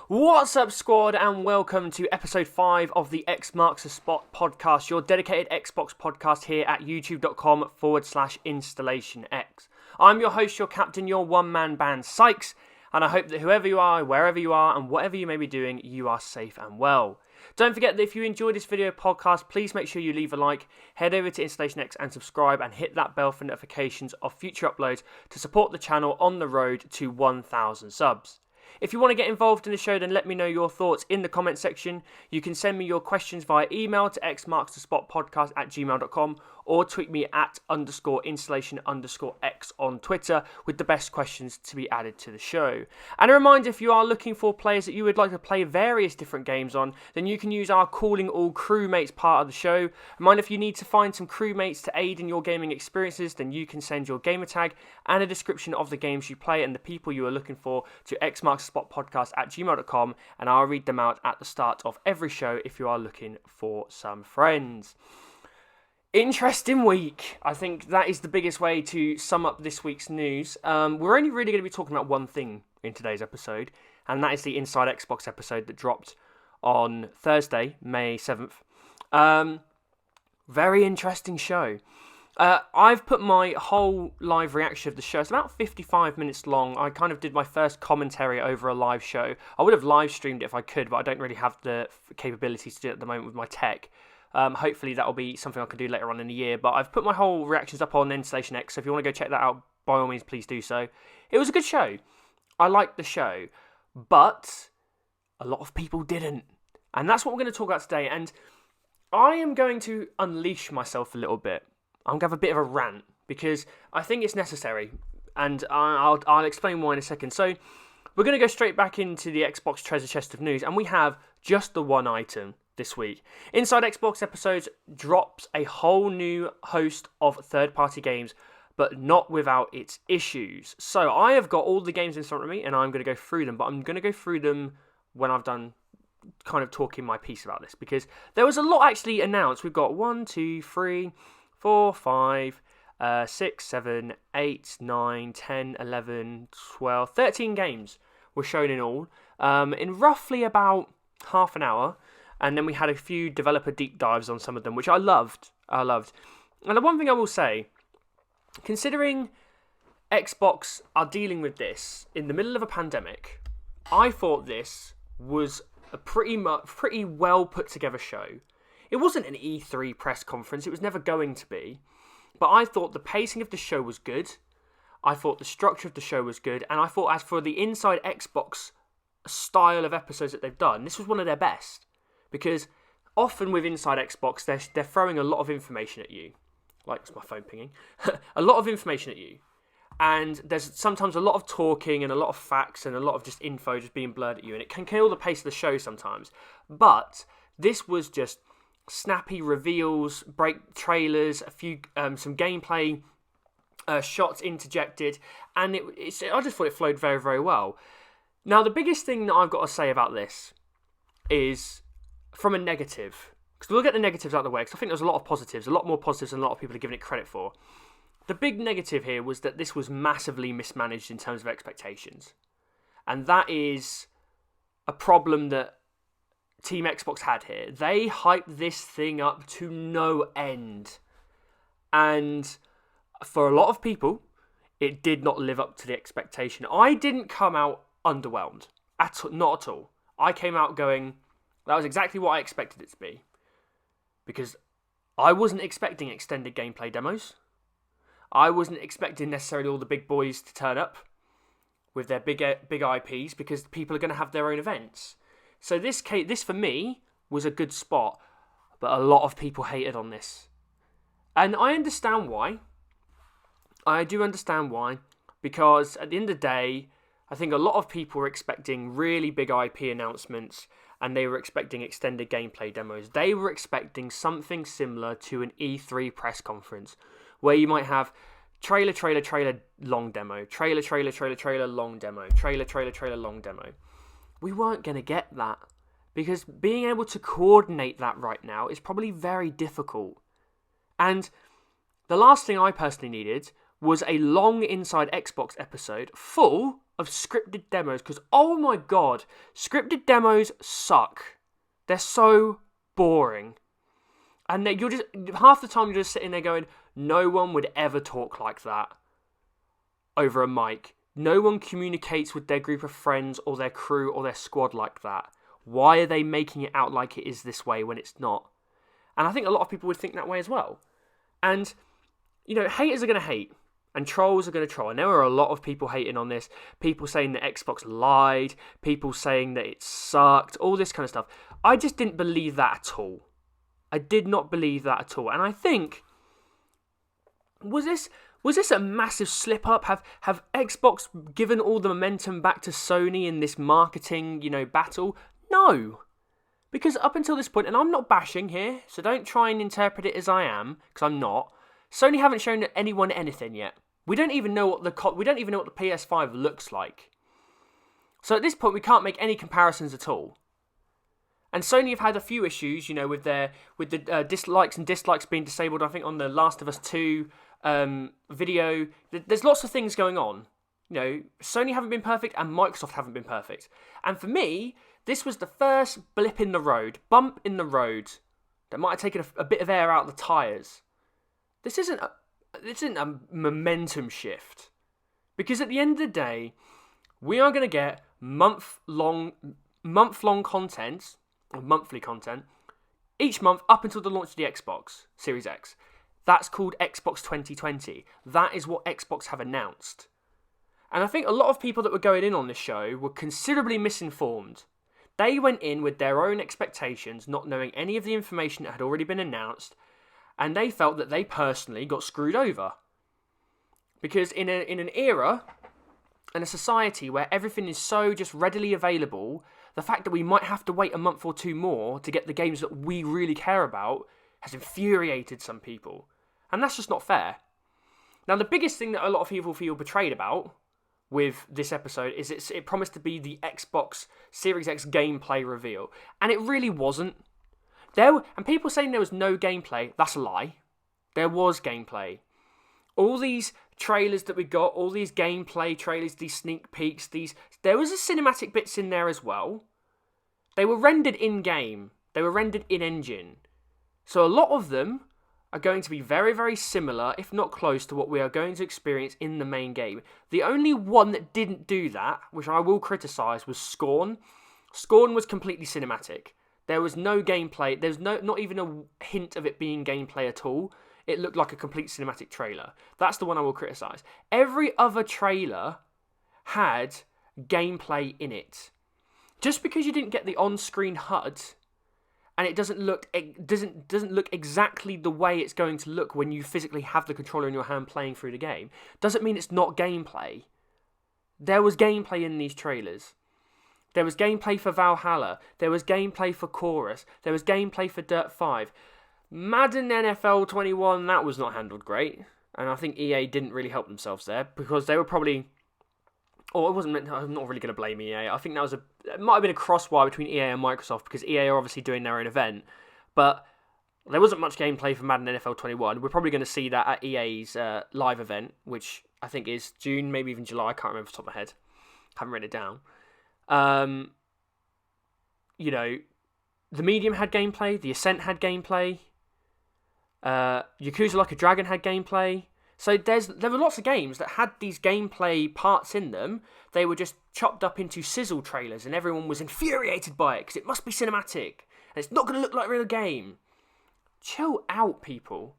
What's up, squad, and welcome to episode 5 of the X Marks the Spot podcast, your dedicated Xbox podcast here at youtube.com/InstallationX. I'm your host, your captain, your one-man band, Sykes, and I hope that whoever you are, wherever you are, and whatever you may be doing, you are safe and well. Don't forget that if you enjoyed this video podcast, please make sure you leave a like, head over to InstallationX and subscribe, and hit that bell for notifications of future uploads to support the channel on the road to 1,000 subs. If you want to get involved in the show, then let me know your thoughts in the comment section. You can send me your questions via email to xmarksthespotpodcast@gmail.com or tweet me at _installation_x on Twitter with the best questions to be added to the show. And a reminder, if you are looking for players that you would like to play various different games on, then you can use our Calling All Crewmates part of the show. Reminder, if you need to find some crewmates to aid in your gaming experiences, then you can send your gamer tag and a description of the games you play and the people you are looking for to xmarksthespotpodcast@gmail.com, and I'll read them out at the start of every show if you are looking for some friends. Interesting week. I think that is the biggest way to sum up this week's news. We're only really going to be talking about one thing in today's episode, and that is the Inside Xbox episode that dropped on Thursday, May 7th. Very interesting show. I've put my whole live reaction of the show. It's about 55 minutes long. I kind of did my first commentary over a live show. I would have live streamed it if I could, but I don't really have the capabilities to do it at the moment with my tech. Hopefully that'll be something I can do later on in the year. But I've put my whole reactions up on InstallationX, so if you want to go check that out, by all means, please do so. It was a good show. I liked the show, but a lot of people didn't. And that's what we're going to talk about today. And I am going to unleash myself a little bit. I'm going to have a bit of a rant because I think it's necessary, and I'll explain why in a second. So we're going to go straight back into the Xbox treasure chest of news, and we have just the one item this week. Inside Xbox episodes drops a whole new host of third-party games, but not without its issues. So I have got all the games in front of me, and I'm going to go through them, but I'm going to go through them when I've done kind of talking my piece about this, because there was a lot actually announced. We've got 1, 2, 3, 4, 5, 6, 7, 8, 9, 10, 11, 12, 13 games were shown in all, in roughly about half an hour. And then we had a few developer deep dives on some of them, which I loved. And the one thing I will say, considering Xbox are dealing with this in the middle of a pandemic, I thought this was a pretty well put together show. It wasn't an E3 press conference, it was never going to be, but I thought the pacing of the show was good, I thought the structure of the show was good, and I thought as for the Inside Xbox style of episodes that they've done, this was one of their best, because often with Inside Xbox, they're throwing a lot of information at you, like, it's my phone pinging, a lot of information at you, and there's sometimes a lot of talking and a lot of facts and a lot of just info just being blurred at you, and it can kill the pace of the show sometimes, but this was just snappy reveals, break trailers, a few some gameplay shots interjected, and I just thought it flowed very, very well. Now, the biggest thing that I've got to say about this is from a negative, because we'll get the negatives out of the way, because I think there's a lot of positives, a lot more positives than a lot of people are giving it credit for. The big negative here was that this was massively mismanaged in terms of expectations, and that is a problem that Team Xbox had here. They hyped this thing up to no end, and for a lot of people it did not live up to the expectation. I didn't come out underwhelmed not at all. I came out going, that was exactly what I expected it to be, because I wasn't expecting extended gameplay demos. I wasn't expecting necessarily all the big boys to turn up with their big IPs, because people are going to have their own events. So this for me was a good spot, but a lot of people hated on this. And I understand why. I do understand why, because at the end of the day, I think a lot of people were expecting really big IP announcements, and they were expecting extended gameplay demos. They were expecting something similar to an E3 press conference, where you might have trailer, long demo, trailer, long demo, trailer, long demo. We weren't going to get that, because being able to coordinate that right now is probably very difficult. And the last thing I personally needed was a long Inside Xbox episode full of scripted demos, because oh my god, scripted demos suck. They're so boring. And you're just, half the time you're just sitting there going, no one would ever talk like that over a mic. No one communicates with their group of friends or their crew or their squad like that. Why are they making it out like it is this way when it's not? And I think a lot of people would think that way as well. And, you know, haters are going to hate. And trolls are going to troll. And there are a lot of people hating on this. People saying that Xbox lied. People saying that it sucked. All this kind of stuff. I just didn't believe that at all. I did not believe that at all. And I think, was this a massive slip up? Have Xbox given all the momentum back to Sony in this marketing, you know, battle? No. Because up until this point, and I'm not bashing here, so don't try and interpret it as I am, because I'm not. Sony haven't shown anyone anything yet. We don't even know what the PS5 looks like. So at this point, we can't make any comparisons at all. And Sony have had a few issues, you know, with the dislikes and dislikes being disabled. I think on the Last of Us 2 video, there's lots of things going on. You know, Sony haven't been perfect and Microsoft haven't been perfect. And for me, this was the first bump in the road that might have taken a bit of air out of the tyres. This isn't a momentum shift. Because at the end of the day, we are going to get month-long content, or monthly content, each month up until the launch of the Xbox Series X. That's called Xbox 2020. That is what Xbox have announced. And I think a lot of people that were going in on this show were considerably misinformed. They went in with their own expectations, not knowing any of the information that had already been announced, and they felt that they personally got screwed over. Because in an era and a society where everything is so just readily available, the fact that we might have to wait a month or two more to get the games that we really care about has infuriated some people. And that's just not fair. Now, the biggest thing that a lot of people feel betrayed about with this episode is it promised to be the Xbox Series X gameplay reveal. And it really wasn't. And people saying there was no gameplay, that's a lie. There was gameplay. All these trailers that we got, all these gameplay trailers, these sneak peeks, there was a cinematic bits in there as well. They were rendered in-game. They were rendered in-engine. So a lot of them are going to be very, very similar, if not close to what we are going to experience in the main game. The only one that didn't do that, which I will criticise, was Scorn. Scorn was completely cinematic. There was no gameplay. There's not even a hint of it being gameplay at all. It looked like a complete cinematic trailer. That's the one I will criticise. Every other trailer had gameplay in it. Just because you didn't get the on-screen HUD and it doesn't look exactly the way it's going to look when you physically have the controller in your hand playing through the game, doesn't mean it's not gameplay. There was gameplay in these trailers. There was gameplay for Valhalla. There was gameplay for Chorus. There was gameplay for Dirt 5. Madden NFL 21, that was not handled great. And I think EA didn't really help themselves there because they were probably... Or it wasn't meant... I'm not really going to blame EA. I think it might have been a crosswire between EA and Microsoft because EA are obviously doing their own event. But there wasn't much gameplay for Madden NFL 21. We're probably going to see that at EA's live event, which I think is June, maybe even July. I can't remember off the top of my head. Haven't written it down. You know, the Medium had gameplay. The Ascent had gameplay. Yakuza Like a Dragon had gameplay. So there were lots of games that had these gameplay parts in them. They were just chopped up into sizzle trailers and everyone was infuriated by it because it must be cinematic and it's not going to look like a real game. Chill out, people.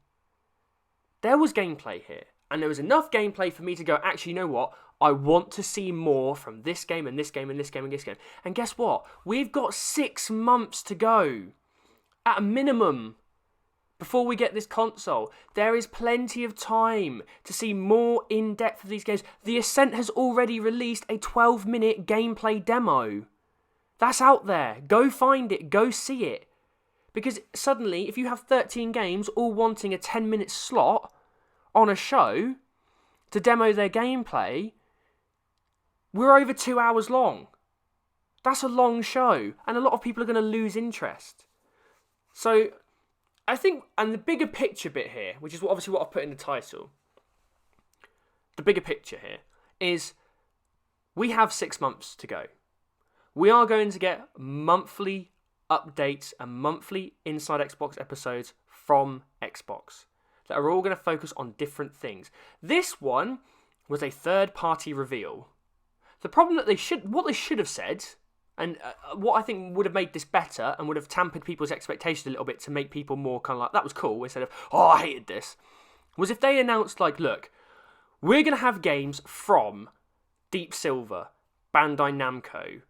There was gameplay here and there was enough gameplay for me to go, actually, you know what? I want to see more from this game and this game and this game and this game. And guess what? We've got 6 months to go at a minimum. Before we get this console, there is plenty of time to see more in-depth of these games. The Ascent has already released a 12-minute gameplay demo. That's out there. Go find it. Go see it. Because suddenly, if you have 13 games all wanting a 10-minute slot on a show to demo their gameplay, we're over 2 hours long. That's a long show, and a lot of people are going to lose interest. So... I think, and the bigger picture bit here, which is obviously what I've put in the title, the bigger picture here is we have 6 months to go. We are going to get monthly updates and monthly Inside Xbox episodes from Xbox that are all going to focus on different things. This one was a third-party reveal. The problem that what they should have said, and what I think would have made this better and would have tampered people's expectations a little bit to make people more kind of like, that was cool, instead of, oh, I hated this, was if they announced, like, look, we're going to have games from Deep Silver, Bandai Namco,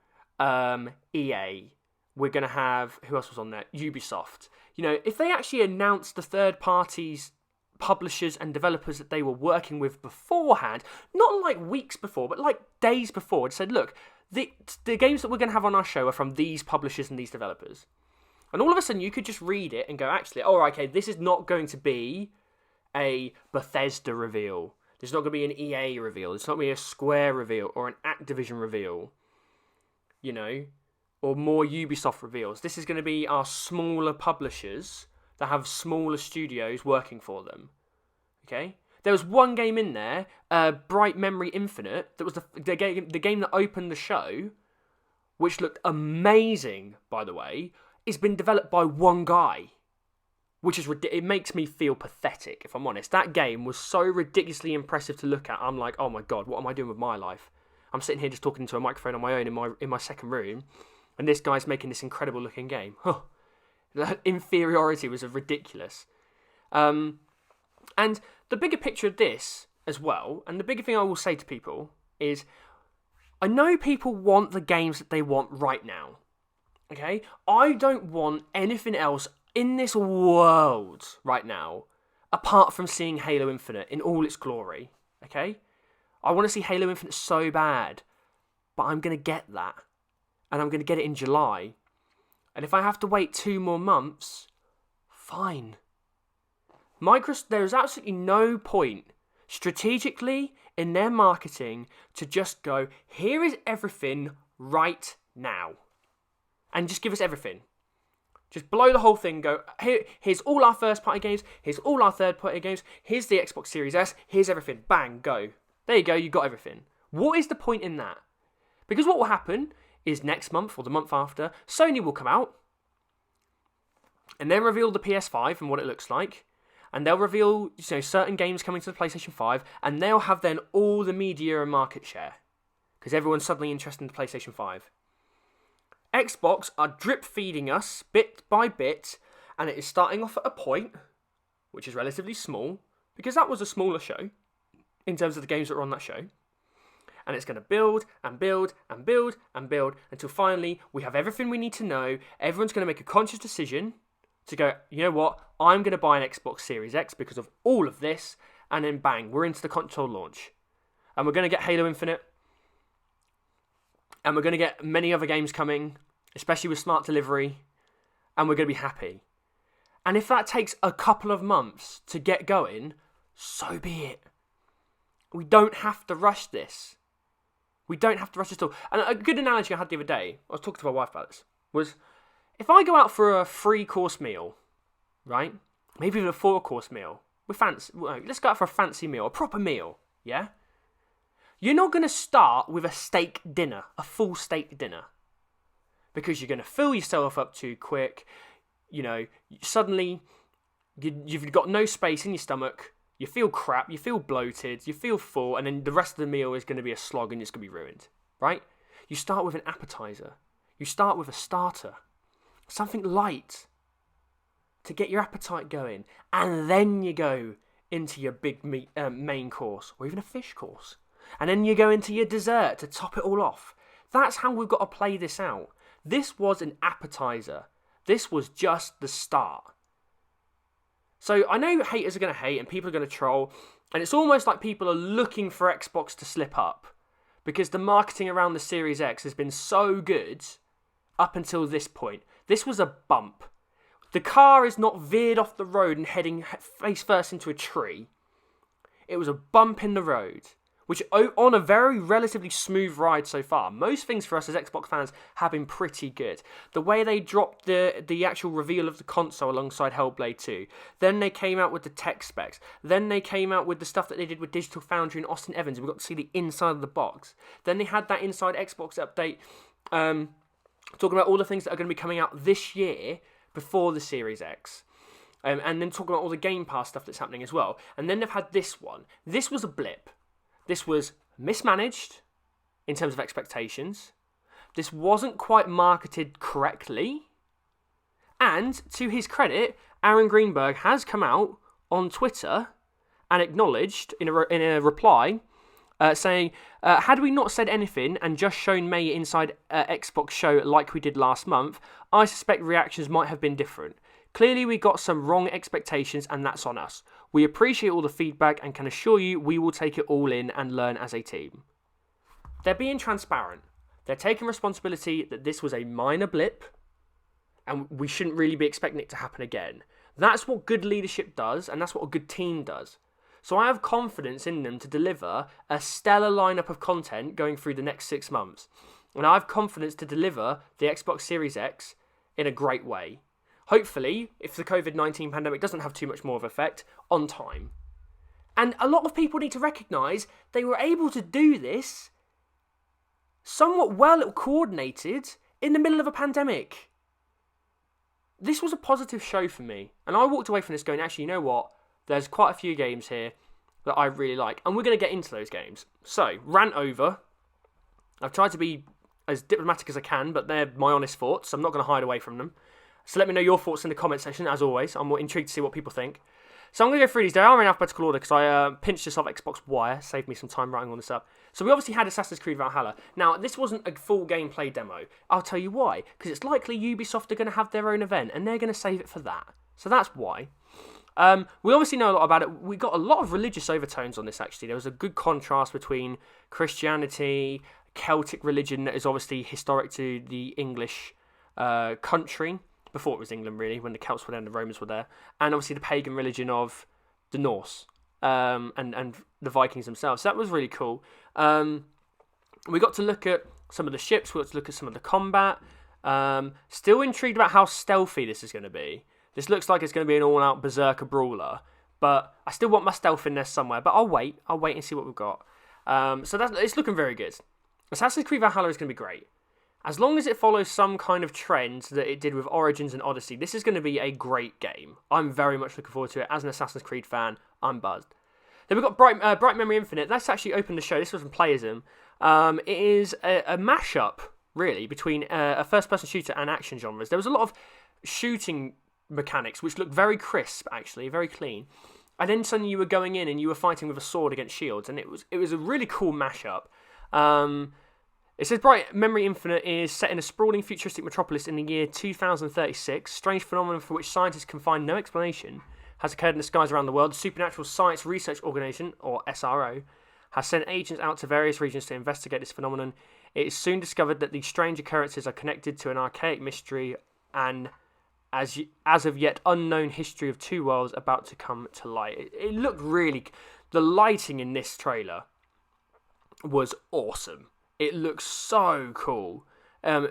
EA. We're going to have, who else was on there? Ubisoft. You know, if they actually announced the third parties, publishers and developers that they were working with beforehand, not like weeks before, but like days before, and said, look, the games that we're going to have on our show are from these publishers and these developers. And all of a sudden you could just read it and go, actually, all right, okay, this is not going to be a Bethesda reveal. There's not going to be an EA reveal. There's not going to be a Square reveal or an Activision reveal, you know, or more Ubisoft reveals. This is going to be our smaller publishers that have smaller studios working for them. Okay? There was one game in there, Bright Memory Infinite, that was the game that opened the show, which looked amazing, by the way. It's been developed by one guy. Which is it makes me feel pathetic, if I'm honest. That game was so ridiculously impressive to look at. I'm like, oh my god, what am I doing with my life? I'm sitting here just talking into a microphone on my own in my second room, and this guy's making this incredible looking game. Huh. That inferiority was ridiculous. And the bigger picture of this as well, and the bigger thing I will say to people is, I know people want the games that they want right now. Okay? I don't want anything else in this world right now, apart from seeing Halo Infinite in all its glory, okay? I want to see Halo Infinite so bad, but I'm going to get that. And I'm going to get it in July. And if I have to wait 2 more months, fine. There is absolutely no point strategically in their marketing to just go, here is everything right now. And just give us everything. Just blow the whole thing, go, here's all our first-party games, here's all our third-party games, here's the Xbox Series S, here's everything, bang, go. There you go, you got everything. What is the point in that? Because what will happen is next month, or the month after, Sony will come out, and then reveal the PS5 and what it looks like, and they'll reveal certain games coming to the PlayStation 5, and they'll have then all the media and market share, because everyone's suddenly interested in the PlayStation 5. Xbox are drip feeding us bit by bit, and it is starting off at a point, which is relatively small, because that was a smaller show in terms of the games that were on that show. And it's going to build and build and build and build until finally we have everything we need to know. Everyone's going to make a conscious decision to go, you know what, I'm going to buy an Xbox Series X because of all of this, and then bang, we're into the console launch. And we're going to get Halo Infinite. And we're going to get many other games coming, especially with smart delivery, and we're going to be happy. And if that takes a couple of months to get going, so be it. We don't have to rush this. We don't have to rush this at all. And a good analogy I had the other day, I was talking to my wife about this, was if I go out for a 3-course meal, right? Maybe even a 4-course meal. Let's go out for a fancy meal, a proper meal, yeah? You're not going to start with a steak dinner, a full steak dinner, because you're going to fill yourself up too quick. You know, suddenly you've got no space in your stomach. You feel crap. You feel bloated. You feel full, and then the rest of the meal is going to be a slog, and it's going to be ruined, right? You start with an appetizer. You start with a starter, something light to get your appetite going, and then you go into your big main course, or even a fish course. And then you go into your dessert to top it all off. That's how we've got to play this out. This was an appetizer. This was just the start. So I know haters are going to hate and people are going to troll. And it's almost like people are looking for Xbox to slip up. Because the marketing around the Series X has been so good up until this point. This was a bump. The car is not veered off the road and heading face first into a tree. It was a bump in the road, which on a very relatively smooth ride so far. Most things for us as Xbox fans have been pretty good. The way they dropped the actual reveal of the console alongside Hellblade 2. Then they came out with the tech specs. Then they came out with the stuff that they did with Digital Foundry and Austin Evans, and we got to see the inside of the box. Then they had that Inside Xbox update, talking about all the things that are going to be coming out this year before the Series X. And then talking about all the Game Pass stuff that's happening as well. And then they've had this one. This was a blip. This was mismanaged in terms of expectations. This wasn't quite marketed correctly. And to his credit, Aaron Greenberg has come out on Twitter and acknowledged in a reply saying, had we not said anything and just shown May inside Xbox show like we did last month, I suspect reactions might have been different. Clearly we got some wrong expectations and that's on us. We appreciate all the feedback and can assure you we will take it all in and learn as a team. They're being transparent. They're taking responsibility that this was a minor blip and we shouldn't really be expecting it to happen again. That's what good leadership does and that's what a good team does. So I have confidence in them to deliver a stellar lineup of content going through the next 6 months. And I have confidence to deliver the Xbox Series X in a great way. Hopefully, if the COVID-19 pandemic doesn't have too much more of an effect, on time. And a lot of people need to recognise they were able to do this somewhat well coordinated in the middle of a pandemic. This was a positive show for me. And I walked away from this going, actually, you know what? There's quite a few games here that I really like. And we're going to get into those games. So, rant over. I've tried to be as diplomatic as I can, but they're my honest thoughts, so I'm not going to hide away from them. So let me know your thoughts in the comment section, as always. I'm intrigued to see what people think. So I'm going to go through these. They are in alphabetical order because I pinched this off Xbox Wire. Saved me some time writing all this up. So we obviously had Assassin's Creed Valhalla. Now, this wasn't a full gameplay demo. I'll tell you why. Because it's likely Ubisoft are going to have their own event, and they're going to save it for that. So that's why. We obviously know a lot about it. We got a lot of religious overtones on this, actually. There was a good contrast between Christianity, Celtic religion that is obviously historic to the English country. Before it was England, really, when the Celts were there and the Romans were there. And obviously the pagan religion of the Norse and the Vikings themselves. So that was really cool. We got to look at some of the ships. We got to look at some of the combat. Still intrigued about how stealthy this is going to be. This looks like it's going to be an all-out berserker brawler. But I still want my stealth in there somewhere. But I'll wait. I'll wait and see what we've got. So it's looking very good. Assassin's Creed Valhalla is going to be great. As long as it follows some kind of trend that it did with Origins and Odyssey, this is going to be a great game. I'm very much looking forward to it. As an Assassin's Creed fan, I'm buzzed. Then we've got Bright Memory Infinite. That's actually opened the show. This was from Playism. It is a mashup, really, between a first-person shooter and action genres. There was a lot of shooting mechanics, which looked very crisp, actually, very clean. And then suddenly you were going in and you were fighting with a sword against shields, and it was a really cool mashup. It says Bright Memory Infinite is set in a sprawling futuristic metropolis in the year 2036. Strange phenomenon for which scientists can find no explanation has occurred in the skies around the world. The Supernatural Science Research Organisation, or SRO, has sent agents out to various regions to investigate this phenomenon. It is soon discovered that these strange occurrences are connected to an archaic mystery and as of yet unknown history of two worlds about to come to light. It looked really... The lighting in this trailer was awesome. It looks so cool.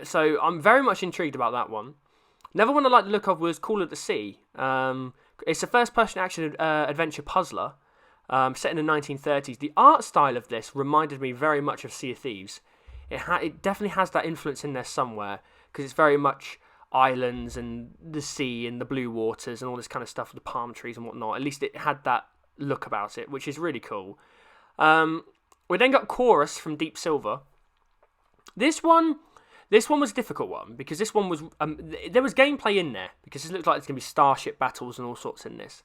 So I'm very much intrigued about that one. Another one I like the look of was Call of the Sea. It's a first-person action adventure puzzler set in the 1930s. The art style of this reminded me very much of Sea of Thieves. It definitely has that influence in there somewhere because it's very much islands and the sea and the blue waters and all this kind of stuff with the palm trees and whatnot. At least it had that look about it, which is really cool. We then got Chorus from Deep Silver. This one was a difficult one because this one was there was gameplay in there because it looked like there's going to be starship battles and all sorts in this,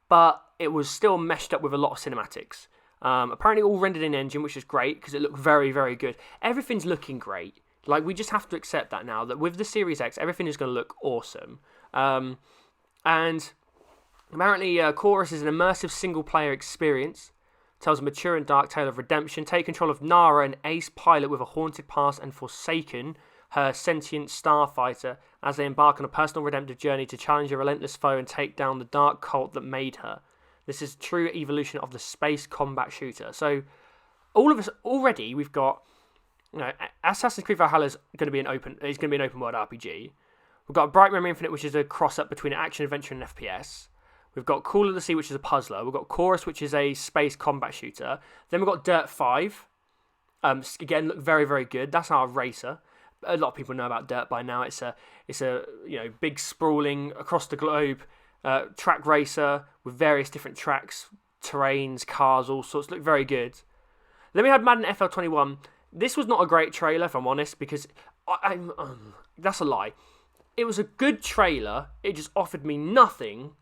but it was still meshed up with a lot of cinematics. Apparently all rendered in engine, which is great because it looked very, very good. Everything's looking great. Like, we just have to accept that now, that with the Series X, everything is going to look awesome. And apparently Chorus is an immersive single-player experience. Tells a mature and dark tale of redemption. Take control of Nara, an ace pilot with a haunted past, and Forsaken, her sentient starfighter, as they embark on a personal redemptive journey to challenge a relentless foe and take down the dark cult that made her. This is a true evolution of the space combat shooter. So, all of us already, we've got, Assassin's Creed Valhalla is going to be an open world RPG. We've got Bright Memory Infinite, which is a cross up between action adventure and FPS. We've got Call of the Sea, which is a puzzler. We've got Chorus, which is a space combat shooter. Then we've got Dirt 5. Again, look very, very good. That's our racer. A lot of people know about Dirt by now. It's a big sprawling across the globe track racer with various different tracks, terrains, cars, all sorts. Look very good. Then we had Madden FL 21. This was not a great trailer, if I'm honest, because that's a lie. It was a good trailer. It just offered me nothing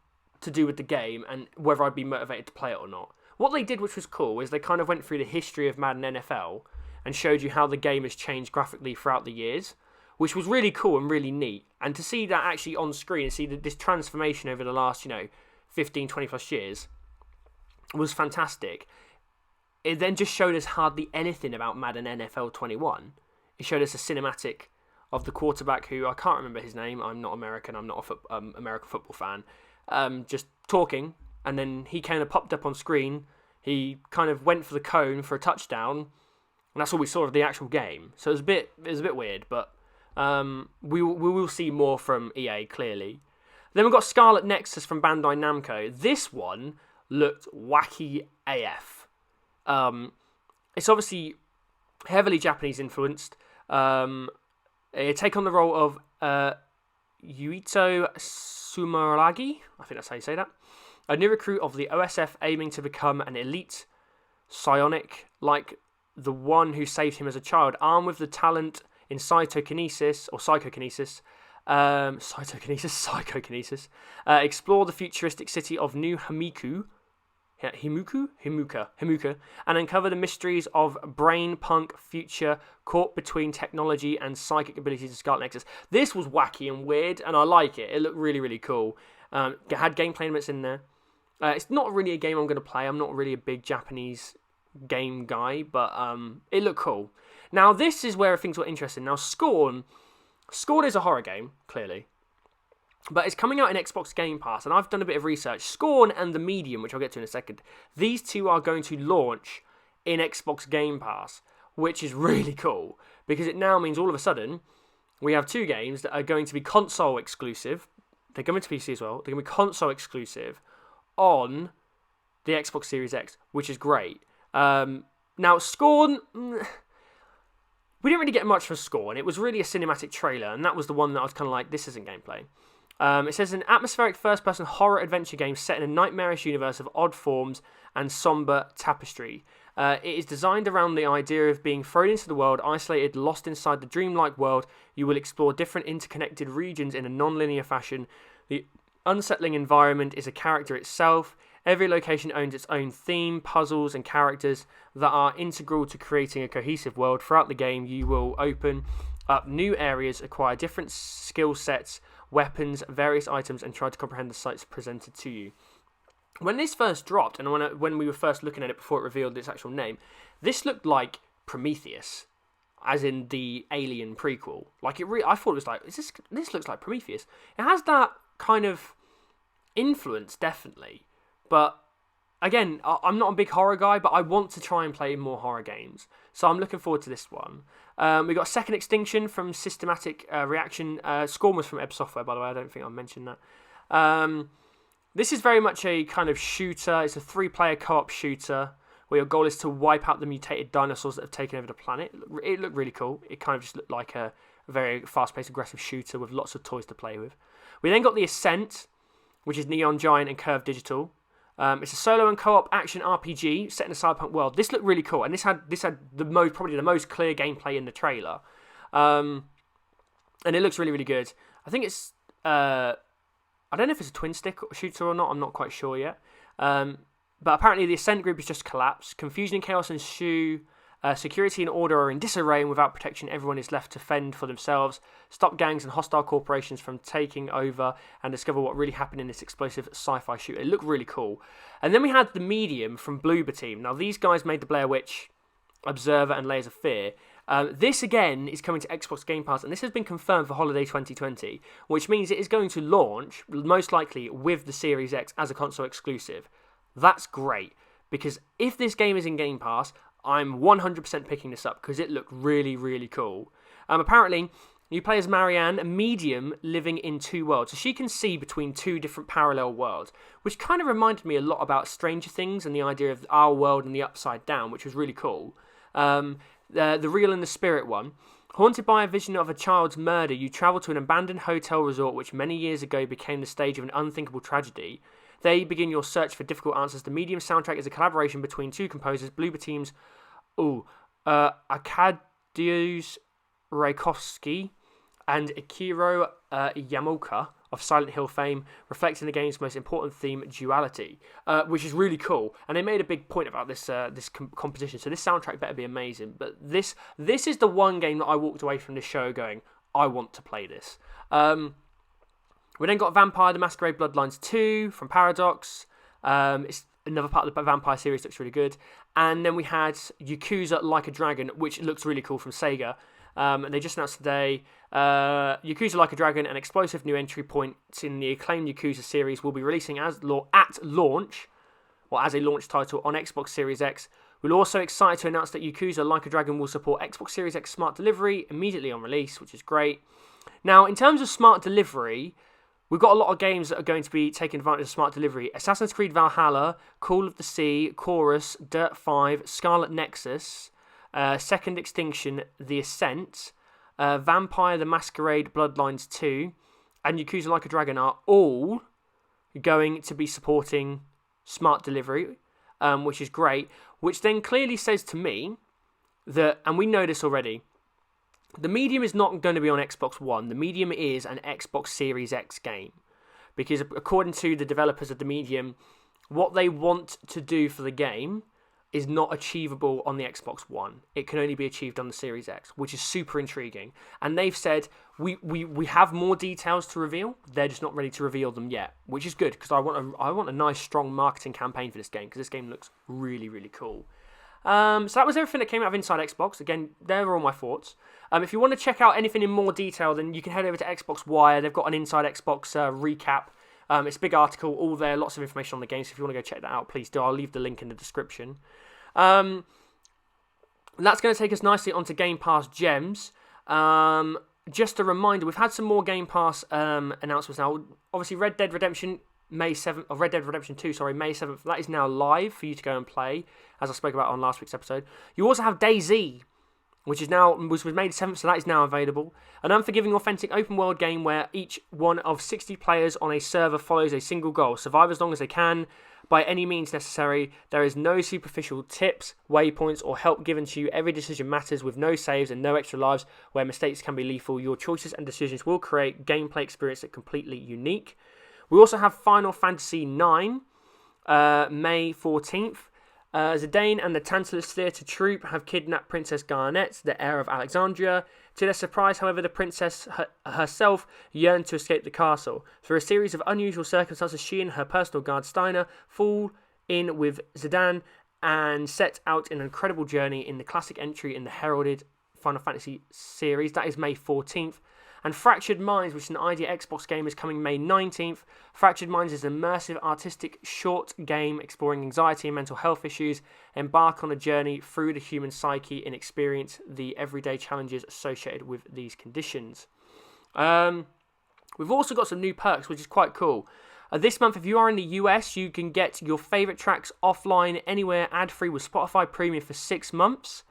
to do with the game and whether I'd be motivated to play it or not. What they did, which was cool, is they kind of went through the history of Madden NFL and showed you how the game has changed graphically throughout the years, which was really cool and really neat. And to see that actually on screen and see this transformation over the last, 15, 20 plus years was fantastic. It then just showed us hardly anything about Madden NFL 21. It showed us a cinematic of the quarterback who, I can't remember his name, I'm not American, I'm not an American football fan, just talking, and then he kind of popped up on screen, he kind of went for the cone for a touchdown, and that's all we saw of the actual game. So it was a bit weird, but we will see more from EA, clearly. Then we've got Scarlet Nexus from Bandai Namco. This one looked wacky AF. It's obviously heavily Japanese influenced. Take on the role of Yuito Sumeragi, I think that's how you say that, a new recruit of the OSF aiming to become an elite psionic like the one who saved him as a child, armed with the talent in psychokinesis, explore the futuristic city of New Himuka, and uncover the mysteries of brain punk future caught between technology and psychic abilities of Scarlet Nexus. This was wacky and weird, and I like it. It looked really, really cool. It had gameplay elements in there. It's not really a game I'm going to play. I'm not really a big Japanese game guy, but it looked cool. Now, this is where things were interesting. Now, Scorn is a horror game, clearly. But it's coming out in Xbox Game Pass, and I've done a bit of research. Scorn and The Medium, which I'll get to in a second, these two are going to launch in Xbox Game Pass, which is really cool, because it now means all of a sudden we have two games that are going to be console exclusive. They're coming to PC as well. They're going to be console exclusive on the Xbox Series X, which is great. Now, Scorn, we didn't really get much for Scorn. It was really a cinematic trailer, and that was the one that I was kind of like, this isn't gameplay. It says an atmospheric first-person horror adventure game set in a nightmarish universe of odd forms and somber tapestry. It is designed around the idea of being thrown into the world, isolated, lost inside the dreamlike world. You will explore different interconnected regions in a non-linear fashion. The unsettling environment is a character itself. Every location owns its own theme, puzzles, and characters that are integral to creating a cohesive world. Throughout the game, you will open up new areas, acquire different skill sets, weapons, various items, and try to comprehend the sights presented to you. When this first dropped, and when we were first looking at it before it revealed its actual name, this looked like Prometheus, as in the Alien prequel. Like I thought it was like, this looks like Prometheus. It has that kind of influence, definitely. But again, I'm not a big horror guy, but I want to try and play more horror games. So I'm looking forward to this one. We got Second Extinction from Systematic Reaction. Scorn was from Ep Software, by the way. I don't think I mentioned that. This is very much a kind of shooter. It's a 3-player co-op shooter where your goal is to wipe out the mutated dinosaurs that have taken over the planet. It looked really cool. It kind of just looked like a very fast-paced, aggressive shooter with lots of toys to play with. We then got The Ascent, which is Neon Giant and Curve Digital. It's a solo and co-op action RPG set in a cyberpunk world. This looked really cool, and this had probably the most clear gameplay in the trailer, and it looks really, really good. I think it's I don't know if it's a twin stick shooter or not. I'm not quite sure yet. But apparently the Ascent group has just collapsed. Confusion and chaos ensue. Security and order are in disarray, and without protection, everyone is left to fend for themselves. Stop gangs and hostile corporations from taking over and discover what really happened in this explosive sci-fi shooter. It looked really cool. And then we had The Medium from Bloober Team. Now, these guys made the Blair Witch, Observer, and Layers of Fear. This, again, is coming to Xbox Game Pass, and this has been confirmed for Holiday 2020, which means it is going to launch, most likely, with the Series X as a console exclusive. That's great, because if this game is in Game Pass, I'm 100% picking this up because it looked really, really cool. Apparently, you play as Marianne, a medium living in two worlds. So she can see between two different parallel worlds, which kind of reminded me a lot about Stranger Things and the idea of our world and the upside down, which was really cool. The real and the spirit one. Haunted by a vision of a child's murder, you travel to an abandoned hotel resort which many years ago became the stage of an unthinkable tragedy. There you begin your search for difficult answers. The Medium soundtrack is a collaboration between two composers, Bloober Team's Arkadiusz Raykovsky and Akiro Yamaoka of Silent Hill fame, reflecting the game's most important theme, duality, which is really cool. And they made a big point about this composition. So this soundtrack better be amazing. But this is the one game that I walked away from this show going, I want to play this. We then got Vampire the Masquerade Bloodlines 2 from Paradox. It's another part of the Vampire series, looks really good. And then we had Yakuza Like a Dragon, which looks really cool, from Sega. And they just announced today, Yakuza Like a Dragon, an explosive new entry point in the acclaimed Yakuza series, will be releasing at launch, or as a launch title, on Xbox Series X. We're also excited to announce that Yakuza Like a Dragon will support Xbox Series X Smart Delivery immediately on release, which is great. Now, in terms of Smart Delivery, we've got a lot of games that are going to be taking advantage of Smart Delivery. Assassin's Creed Valhalla, Call of the Sea, Chorus, Dirt 5, Scarlet Nexus, Second Extinction, The Ascent, Vampire the Masquerade Bloodlines 2, and Yakuza Like a Dragon are all going to be supporting Smart Delivery, which is great, which then clearly says to me that, and we know this already, the Medium is not going to be on Xbox One. The Medium is an Xbox Series X game. Because according to the developers of the Medium, what they want to do for the game is not achievable on the Xbox One. It can only be achieved on the Series X, which is super intriguing. And they've said, we have more details to reveal. They're just not ready to reveal them yet, which is good, because I want a nice, strong marketing campaign for this game, because this game looks really, really cool. So that was everything that came out of Inside Xbox. Again, there are all my thoughts. If you want to check out anything in more detail, then you can head over to Xbox Wire. They've got an Inside Xbox recap. It's a big article, all there, lots of information on the game. So if you want to go check that out, please do. I'll leave the link in the description. That's going to take us nicely onto Game Pass Gems. Just a reminder, we've had some more Game Pass announcements now. Obviously, Red Dead Redemption 2, May 7th. That is now live for you to go and play, as I spoke about on last week's episode. You also have DayZ, which was May 7th, so that is now available. An unforgiving, authentic open-world game where each one of 60 players on a server follows a single goal: survive as long as they can, by any means necessary. There is no superficial tips, waypoints, or help given to you. Every decision matters, with no saves and no extra lives, where mistakes can be lethal. Your choices and decisions will create gameplay experience that are completely unique. We also have Final Fantasy IX, May 14th. Zidane and the Tantalus Theatre Troupe have kidnapped Princess Garnet, the heir of Alexandria. To their surprise, however, the princess herself yearned to escape the castle. Through a series of unusual circumstances, she and her personal guard Steiner fall in with Zidane and set out an incredible journey in the classic entry in the heralded Final Fantasy series. That is May 14th. And Fractured Minds, which is an ID Xbox game, is coming May 19th. Fractured Minds is an immersive, artistic, short game exploring anxiety and mental health issues. Embark on a journey through the human psyche and experience the everyday challenges associated with these conditions. We've also got some new perks, which is quite cool. This month, if you are in the US, you can get your favourite tracks offline, anywhere, ad-free with Spotify Premium for 6 months.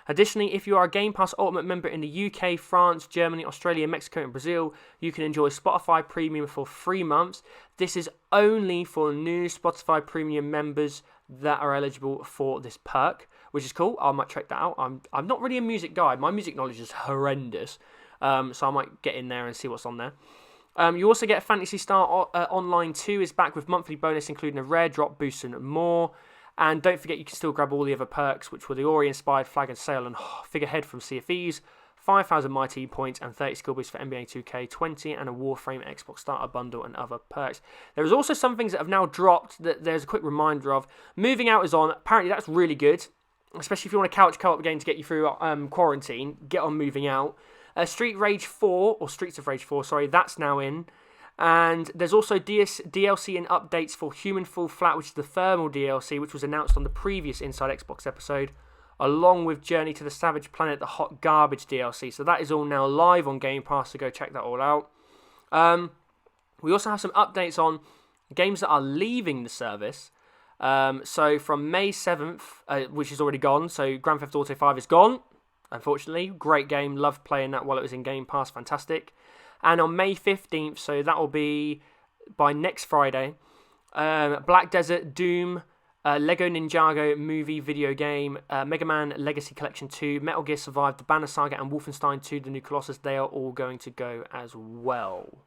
Additionally, if you are a Game Pass Ultimate member in the UK, France, Germany, Australia, Mexico and Brazil, you can enjoy Spotify Premium for 3 months. This is only for new Spotify Premium members that are eligible for this perk, which is cool. I might check that out. I'm not really a music guy. My music knowledge is horrendous, so I might get in there and see what's on there. You also get Phantasy Star Online 2 is back with monthly bonus, including a rare drop boost and more. And don't forget, you can still grab all the other perks, which were the Ori-inspired Flag and Sail and Figurehead from Sea of Thieves, 5,000 Mighty points and 30 skill boosts for NBA 2K20, and a Warframe Xbox Starter Bundle and other perks. There is also some things that have now dropped that there's a quick reminder of. Moving Out is on. Apparently that's really good, especially if you want a couch co-op game to get you through quarantine. Get on Moving Out. Streets of Rage 4, sorry, that's now in. And there's also DLC and updates for Human Fall Flat, which is the thermal DLC, which was announced on the previous Inside Xbox episode. along with Journey to the Savage Planet, the Hot Garbage DLC. So that is all now live on Game Pass, so go check that all out. We also have some updates on games that are leaving the service. So from May 7th, which is already gone, so Grand Theft Auto 5 is gone, unfortunately. Great game, loved playing that while it was in Game Pass, fantastic. And on May 15th, so that will be by next Friday, Black Desert, Doom, Lego Ninjago movie video game, Mega Man Legacy Collection 2, Metal Gear Survive, The Banner Saga, and Wolfenstein 2, The New Colossus, they are all going to go as well.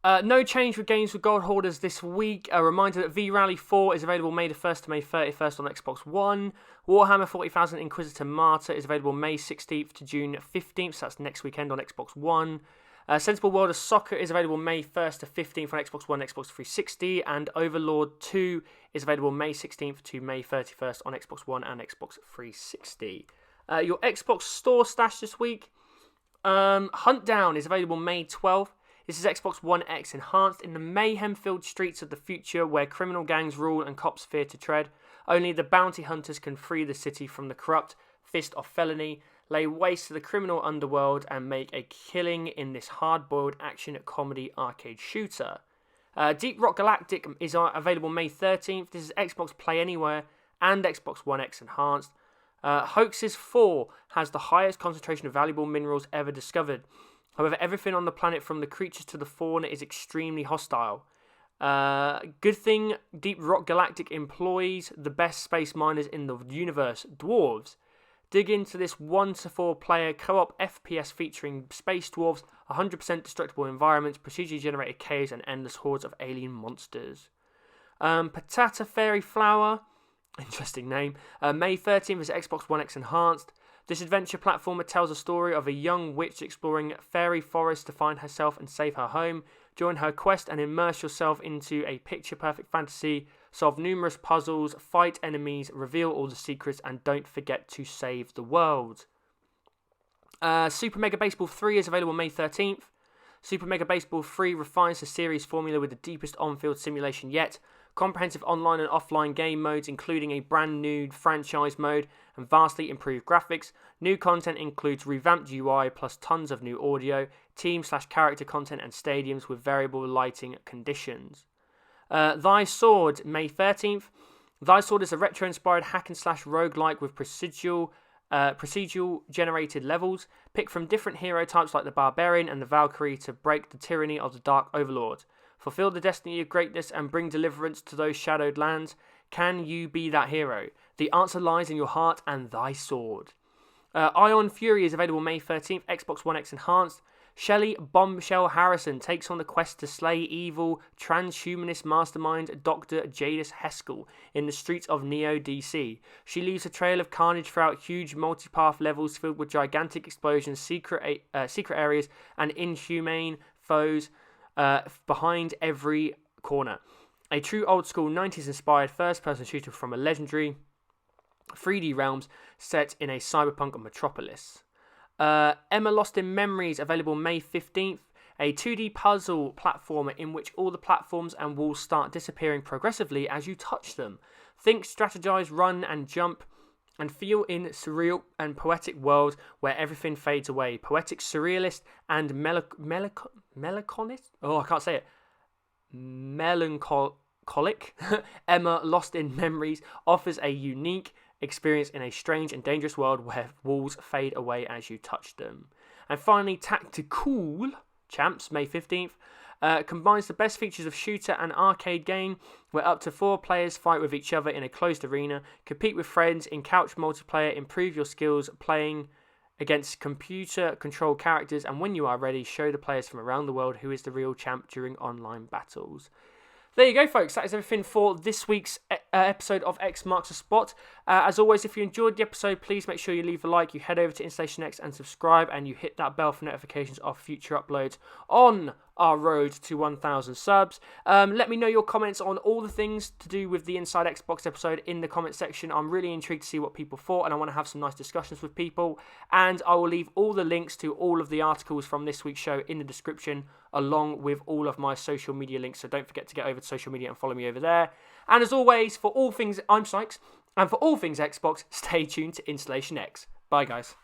No change with games with Gold Hoarders this week. A reminder that V-Rally 4 is available May the 1st to May 31st on Xbox One. Warhammer 40,000 Inquisitor Martyr is available May 16th to June 15th, so that's next weekend on Xbox One. Sensible World of Soccer is available May 1st to 15th on Xbox One, Xbox 360, and Overlord 2 is available May 16th to May 31st on Xbox One and Xbox 360. Your Xbox Store stash this week. Huntdown is available May 12th. This is Xbox One X enhanced in the mayhem-filled streets of the future where criminal gangs rule and cops fear to tread. Only the bounty hunters can free the city from the corrupt fist of felony, lay waste to the criminal underworld, and make a killing in this hard-boiled action comedy arcade shooter. Deep Rock Galactic is available May 13th. This is Xbox Play Anywhere and Xbox One X enhanced. Hoaxes 4 has the highest concentration of valuable minerals ever discovered. However, everything on the planet from the creatures to the fauna is extremely hostile. Good thing Deep Rock Galactic employs the best space miners in the universe, dwarves. Dig into this 1 to 4 player co-op FPS featuring space dwarves, 100% destructible environments, procedurally generated caves, and endless hordes of alien monsters. Potata Fairy Flower, interesting name, May 13th is Xbox One X enhanced. This adventure platformer tells a story of a young witch exploring fairy forests to find herself and save her home. Join her quest and immerse yourself into a picture-perfect fantasy. Solve numerous puzzles, fight enemies, reveal all the secrets, and don't forget to save the world. Super Mega Baseball 3 is available May 13th. Super Mega Baseball 3 refines the series formula with the deepest on-field simulation yet. Comprehensive online and offline game modes, including a brand new franchise mode and vastly improved graphics. New content includes revamped UI plus tons of new audio, team/character content, and stadiums with variable lighting conditions. Thy Sword, May 13th. Thy Sword is a retro-inspired hack-and-slash roguelike with procedural generated levels. Pick from different hero types like the Barbarian and the Valkyrie to break the tyranny of the Dark Overlord. Fulfill the destiny of greatness and bring deliverance to those shadowed lands. Can you be that hero? The answer lies in your heart and thy sword. Ion Fury is available May 13th, Xbox One X enhanced. Shelley Bombshell Harrison takes on the quest to slay evil transhumanist mastermind Dr. Jadis Heskell in the streets of Neo DC. She leaves a trail of carnage throughout huge multipath levels filled with gigantic explosions, secret areas, and inhumane foes behind every corner. A true old-school 90s-inspired first-person shooter from a legendary 3D realms set in a cyberpunk metropolis. Emma Lost in Memories, available May 15th. A 2D puzzle platformer in which all the platforms and walls start disappearing progressively as you touch them. Think, strategize, run, and jump, and feel in surreal and poetic world where everything fades away. Poetic, surrealist, and melancholic. Oh, I can't say it. Melancholic. Emma Lost in Memories offers a unique experience in a strange and dangerous world where walls fade away as you touch them. And finally, Tacticool Champs, May 15th. Combines the best features of shooter and arcade game, where up to 4 players fight with each other in a closed arena, compete with friends in couch multiplayer, improve your skills playing against computer-controlled characters, and when you are ready, show the players from around the world who is the real champ during online battles. There you go, folks. That is everything for this week's episode of X Marks the Spot. As always, if you enjoyed the episode, please make sure you leave a like, you head over to Installation X and subscribe, and you hit that bell for notifications of future uploads on our road to 1,000 subs. Let me know your comments on all the things to do with the Inside Xbox episode in the comment section. I'm really intrigued to see what people thought, and I want to have some nice discussions with people. And I will leave all the links to all of the articles from this week's show in the description, along with all of my social media links. So don't forget to get over to social media and follow me over there. And as always, for all things I'm Sykes, And for all things Xbox, stay tuned to Installation X. Bye, guys.